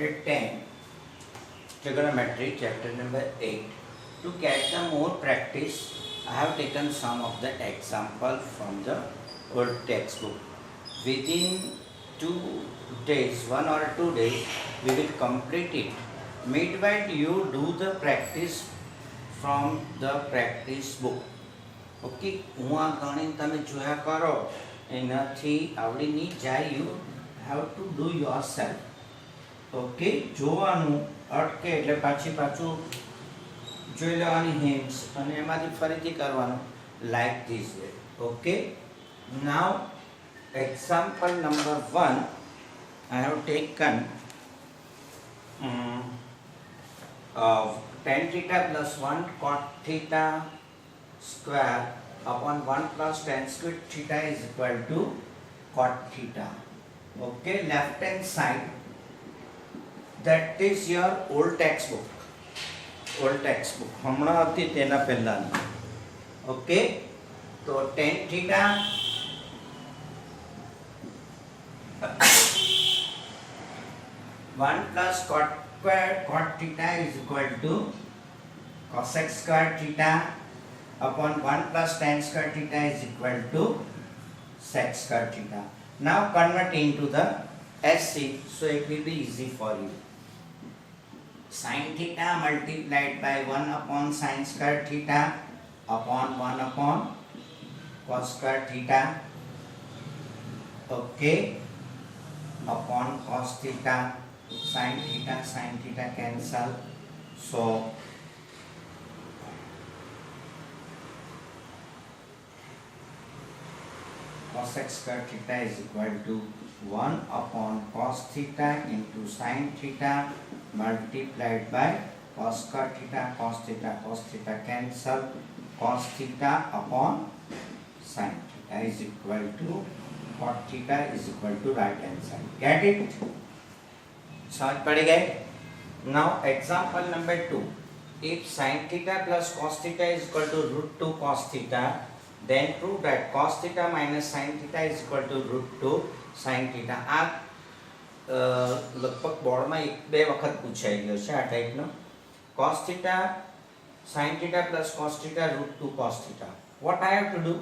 Unit 10, Trigonometry, chapter number 8. To get the more practice, I have taken some of the example from the old textbook. Within 2 days, 1 or 2 days, we will complete it. Meanwhile, you do the practice from the practice book. Okay, હું આ ગણિત તમે જોયા કરો એનાથી આવડી નહીં જાય. You have to do your self. Okay, જોવાનું અટકે એટલે પાછું જોઈ લેવાની હિન્ટ્સ અને એમાંથી ફરીથી કરવાનું like this way. Okay, now example number 1 I have taken tan theta plus 1 cot theta square upon 1 plus tan squared theta is equal to cot theta. Okay, left hand side, that is your old textbook. હમણાં હતી તેના પહેલાની. Okay, તો tan theta one plus cot theta is equal to cosec square theta upon 1 plus tan square theta is equal to sec square theta. Now convert into the SC, so it will be easy for you. Sin theta multiplied by 1 upon sin square theta upon 1 upon cos square theta. Okay, upon cos theta, sin theta cancel. So cosec square theta is equal to 1 upon cos theta into sin theta multiplied by cos square theta, cos theta cancel, cos theta upon sin theta is equal to cot theta is equal to right hand side. Get it? समझ पड़ गए? Now example number 2. If sin theta plus cos theta is equal to root 2 cos theta, then prove that cos theta minus sin theta is equal to root 2 sin theta. આ લગભગ બોર્ડમાં એક બે વખત પૂછાઈ ગયો છે આ ટાઈપનો. cos theta sin theta plus cos theta root 2 cos theta. What I have to do?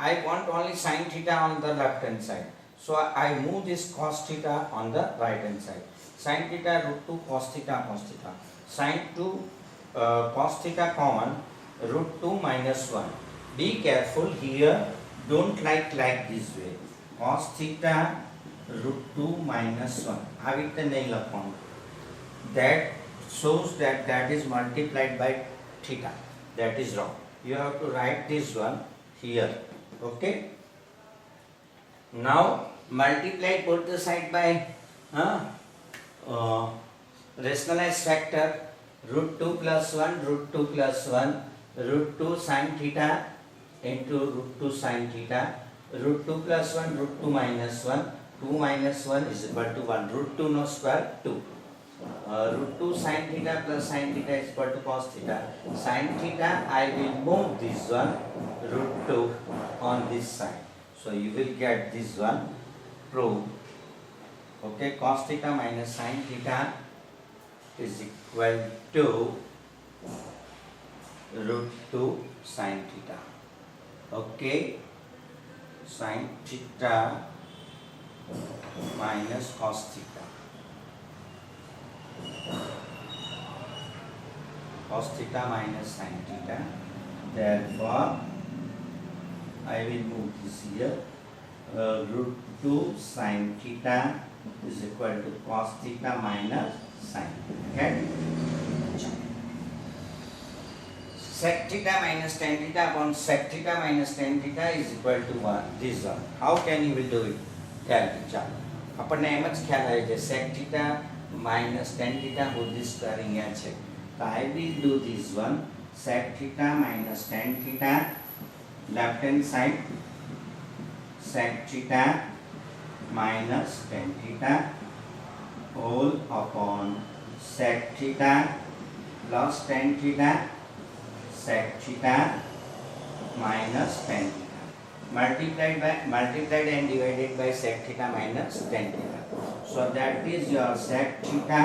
I want only sin theta on the left hand side. So I move this cos theta on the right hand side. Sin theta root 2 cos theta. Sin 2 cos theta common, root 2 minus 1. Be careful here, don't like this way. Cos theta root 2 minus 1. આવી રીતે નહીં લખવાનું. That shows that is multiplied by theta. That is wrong. You have to write this one here. Okay. Now multiply both the side by rationalized factor. Root 2 plus 1, root 2 plus 1, root 2 sin theta into root 2 sin theta, root 2 plus 1, root 2 minus 1, 2 minus 1 is equal to 1, root 2 no square 2, root 2 sin theta plus sin theta is equal to cos theta. Sin theta I will move this one, root 2 on this side, so you will get this one proved. Okay, cos theta minus sin theta is equal to root 2 sin theta. Okay, sin theta minus cos theta. Cos theta minus sin theta. Therefore, I will move this here. Root 2 sin theta is equal to cos theta minus sin. Okay. Sec theta minus tan theta upon sec theta minus tan theta is equal to 1. This one. How can you will do it? Tell me. ચાલો આપણને એમ જ ખ્યાલ આવે છે sec theta minus tan theta whole square અહીંયા છે. તો I will do this one. Sec theta minus tan theta, left hand side, sec theta minus tan theta whole upon sec theta plus tan theta sec theta minus tan theta multiplied and divided by sec theta minus tan theta. So that is your sec theta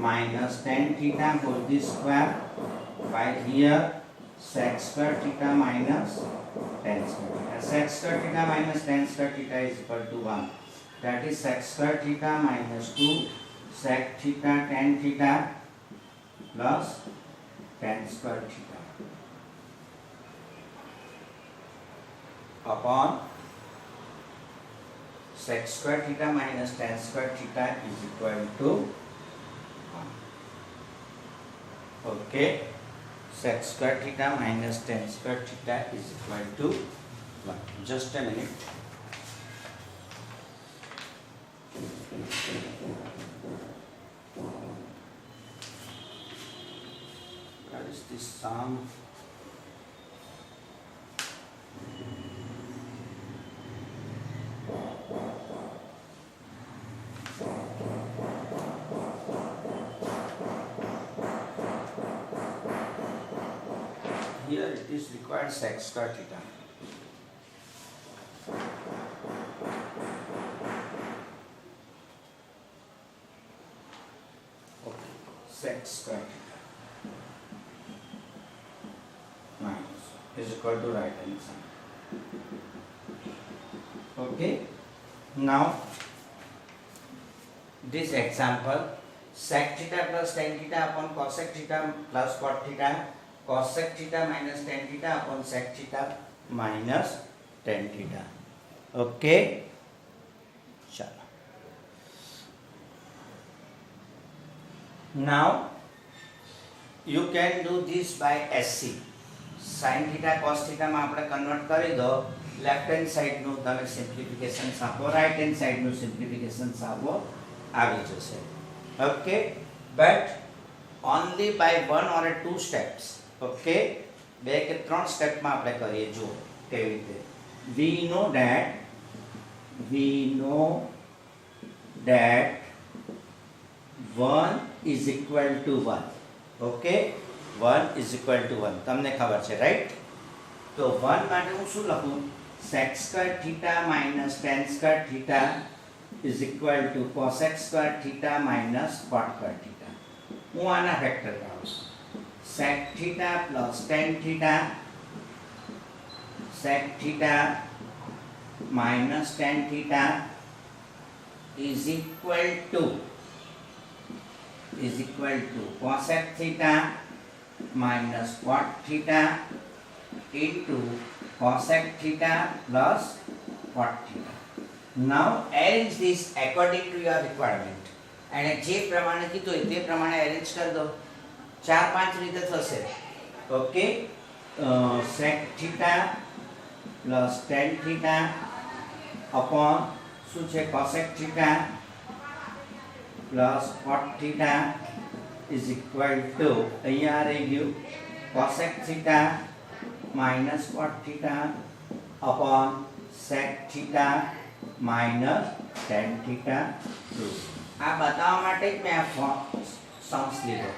minus tan theta whole square by here sec square theta minus tan square theta. Sec square theta minus tan square theta is equal to 1. That is sec square theta minus 2 sec theta tan theta plus tan square theta upon sec square theta minus tan square theta is equal to 1. Okay, sec square theta minus tan square theta is equal to 1. Just a minute. What is this sum? Here it is required sec square theta. Okay, sec square theta minus is equal to right hand side. Okay, now this example sec theta plus tan theta upon cosec theta plus cot theta, cosec theta minus tan theta upon sec theta minus tan theta. Okay, chalo. Now you can do this by SC. sin theta cos theta માં આપણે convert કરી દો. Left hand side નું તમે simplification આપો, right hand side નું simplification આપો, આવી જશે. Okay, but only by 1 or 2 steps. Okay, 2 કે 3 સ્ટેપમાં આપણે કરીએ. જો કેવી રીતે we know that 1 is equal to 1. Okay, 1 is equal to 1 તમને ખબર છે, રાઈટ? તો 1 માટે હું શું લખું? sec square theta minus tan square theta is equal to cosec square theta minus cot square theta. હું આના ફેક્ટર કાઢું. sec theta plus tan theta, sec theta minus tan theta is equal to cosec theta minus cot theta into cosec theta plus cot theta. Now arrange this according to your requirement. અને જે પ્રમાણે કીધું હોય તે પ્રમાણે arrange કરી દો. 4-5 રીતે થશે. Okay, sec theta plus tan theta upon શું છે cosec theta plus cot theta is equal to અહીંયા રહી ગયું cosec theta minus cot theta upon sec theta minus tan theta 2. આ બતાવવા માટે જ મેં આ સમ્સ લીધો.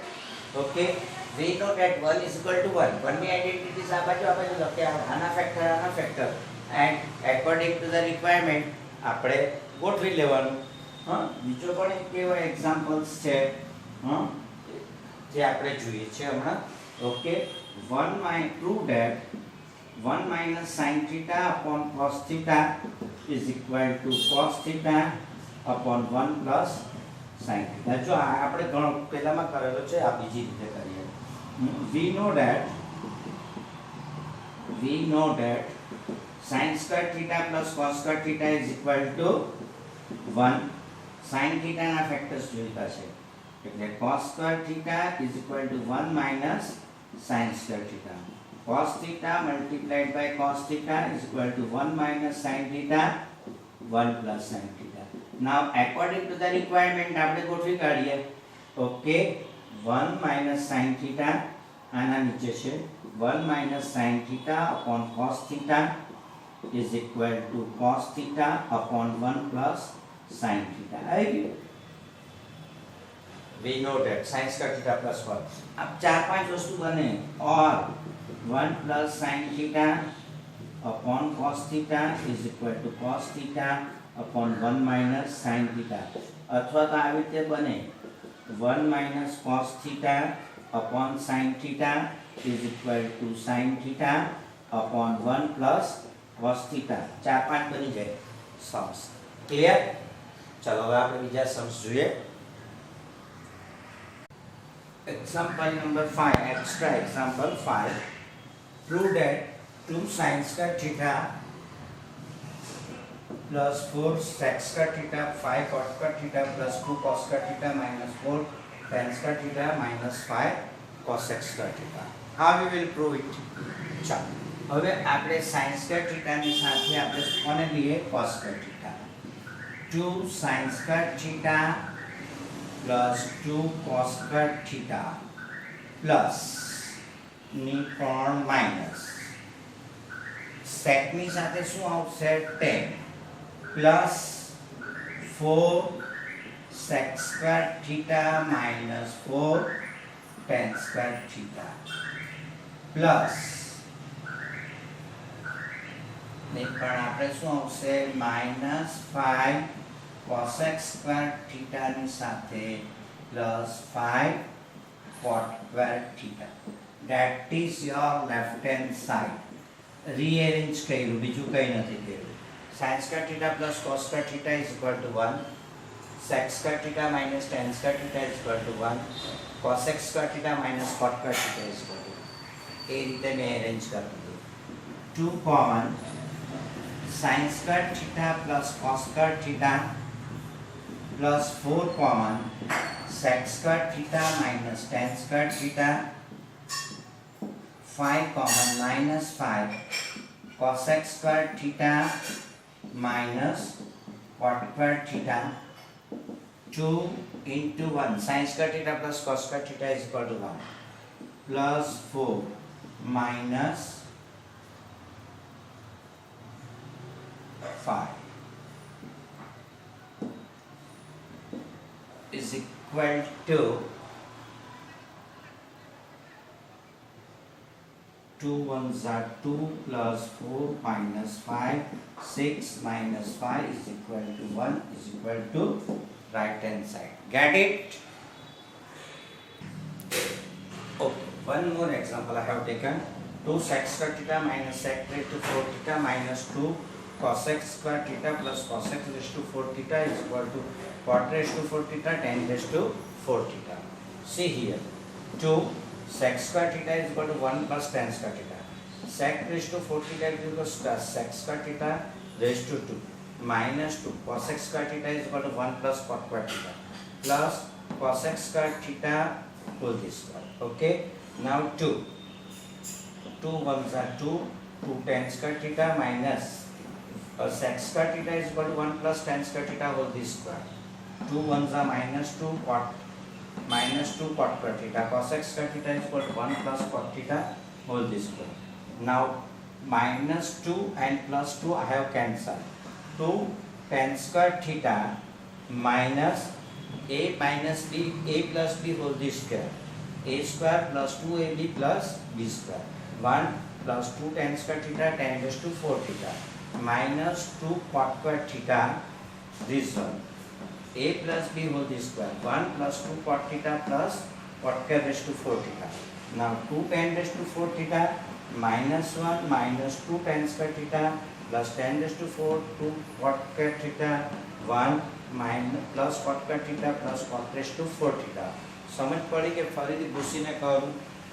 Okay, we know that 1 is equal to 1. 1 ની આઈડેન્ટિટીઝ આ બાજુ લખે, આના factor and according to the requirement આપણે ગોઠવી લેવાનું. હા, બીજો પણ એક કેવો એક્ઝામ્પલ્સ છે જે આપણે જોઈએ છે હમણાં. Okay, 1 prove that 1 minus sin theta upon cos theta is equal to cos theta upon 1 plus sin theta. જો આપણે ઘણો પહેલામાં કરેલો છે, આ બીજી રીતે કરીએ. we know that sin square theta plus cos square theta is equal to 1. sin theta ના ફેક્ટર્સ જોઈતા છે, એટલે cos square theta is equal to 1 minus sin square theta. cos theta multiplied by cos theta is equal to 1 minus sin theta 1 plus sin theta. Now according to the requirement આપણે ગોઠવી કાઢીએ. Okay, 1 minus sin theta આના નીચે છે 1 minus sin theta upon cos theta is equal to cos theta upon 1 plus sin theta. આવી ગયું. we know that sin square theta plus 1. अब 4-5 वस्तु बने और 1 plus sin theta upon cos theta is equal to cos theta upon 1 minus sine theta अथवा तो आ रीते बने 1 minus cos theta upon sine theta is equal to sine theta upon 1 plus cos theta 4-5 बनी जाए सम्स क्लियर। चलो હવે આપણે બીજા सम्स જોઈએ। Example number 5 extra example 5 prove that 2 sin square theta plus 4 sec square theta 5 cot square theta plus 2 cos square theta minus 4 tan square theta minus 5 cosec square theta. How we will prove it? ચાલો હવે આપણે sin square theta ની સાથે આપણે કોને લઈએ cos square theta 2 sin square theta plus 2 cos square theta plus ની પણ માઈનસ sec ની સાથે શું આવશે 10 plus 4 sec square theta minus 4 tan square theta plus ને પણ આપણે શું આવશે -5 cosec square theta ની સાથે plus 5 cot square theta. That is your left hand side. Rearrange કર્યું બીજું કંઈ નથી કર્યું। sin square theta plus cos square theta is equal to 1, sec square theta minus tan square theta is equal to 1, cosec square theta minus cot square theta is equal to 1। એ રીતે મેં arrange કરી દીધું। 2 common sin square theta plus cos square theta plus 4 common sec square theta minus tan square theta, 5 common minus 5 cosec square theta minus cot square theta, 2 into 1 sin square theta plus cos square theta is equal to 1 plus 4 minus 5 is equal to 2 ones are 2 plus 4 minus 5, 6 minus 5 is equal to 1 is equal to right hand side. Get it? Okay, one more example I have taken 2 sec square theta minus sec raised to 4 theta minus 2 cosec square theta plus cosec raised to 4 theta is equal to cot raised to 4 theta tan raised to 4 theta. See here 2 sec square theta is equal to 1 plus tan square theta. Sec raised to 4 theta is equal to sec square theta raised to 2 minus 2 cosec square theta is equal to 1 plus cot square theta plus cosec square theta whole square. Okay, now 2 ones are 2 tan square theta minus sec square theta is equal to 1 plus tan square theta whole square. 2 ones are minus 2 cot square theta cosec square theta is equal to 1 plus cot theta whole square. Now minus 2 and plus 2 I have cancelled. 2 tan square theta minus a minus b a plus b whole square, a square plus 2ab plus b square, 1 plus 2 tan square theta tan raised to 4 theta minus 2 cot square theta, this one a plus b whole square, 1 plus 2 cot theta plus cot square raised to 4 theta. Now 2 tan raised to 4 theta minus 1 minus 2 tan square theta plus tan raised to 4 2 cot square theta 1 minus plus cot square theta plus cot raised to 4 theta. समझ पड़ी કે ફરીથી ભૂસીને કરું?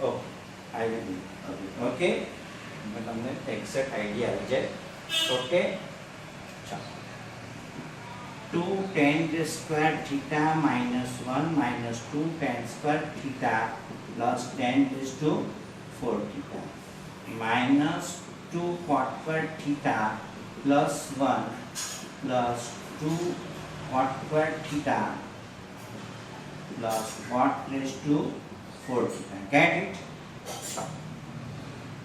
Okay I will okay मैं તમને exact idea આવી જાય। Okay ચાલો 2 tan square theta minus 1 minus 2 tan square theta plus tan raised to 4 theta minus 2 cot square theta plus 1 plus 2 cot square theta plus cot raised to 4 theta. Get it?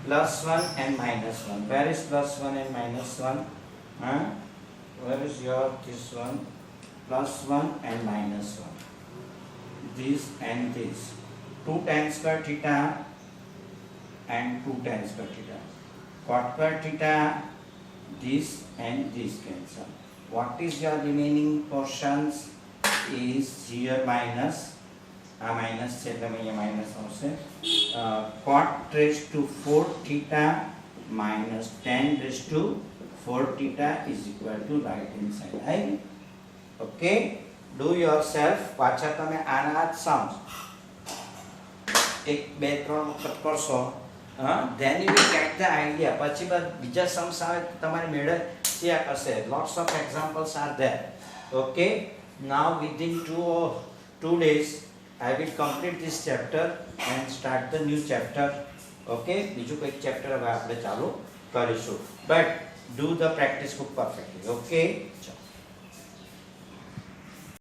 Plus 1 and minus 1. Where is plus 1 and minus 1? Huh? Where is your this one? Plus 1 and minus 1. This and this. 2 tan square theta and 2 tan square theta. Cot square theta, this and this cancel. what is your remaining portions is here minus minus છે એટલે અહીંયા minus આવશે cot raised to 4 theta minus tan raised to 4 theta is equal to right hand side. Right? Okay, do yourself પાછા તમે આના જ sums 1 2 3 વખત કરશો then you will get the idea. પછી બીજા sums આવે તમારે મેળવ્યા હશે. Lots of examples are there. Okay, now within 2 days I will complete this chapter and start the new chapter. Okay, બીજું કોઈ chapter હવે આપણે ચાલુ કરીશું, but do the practice book perfectly. Okay,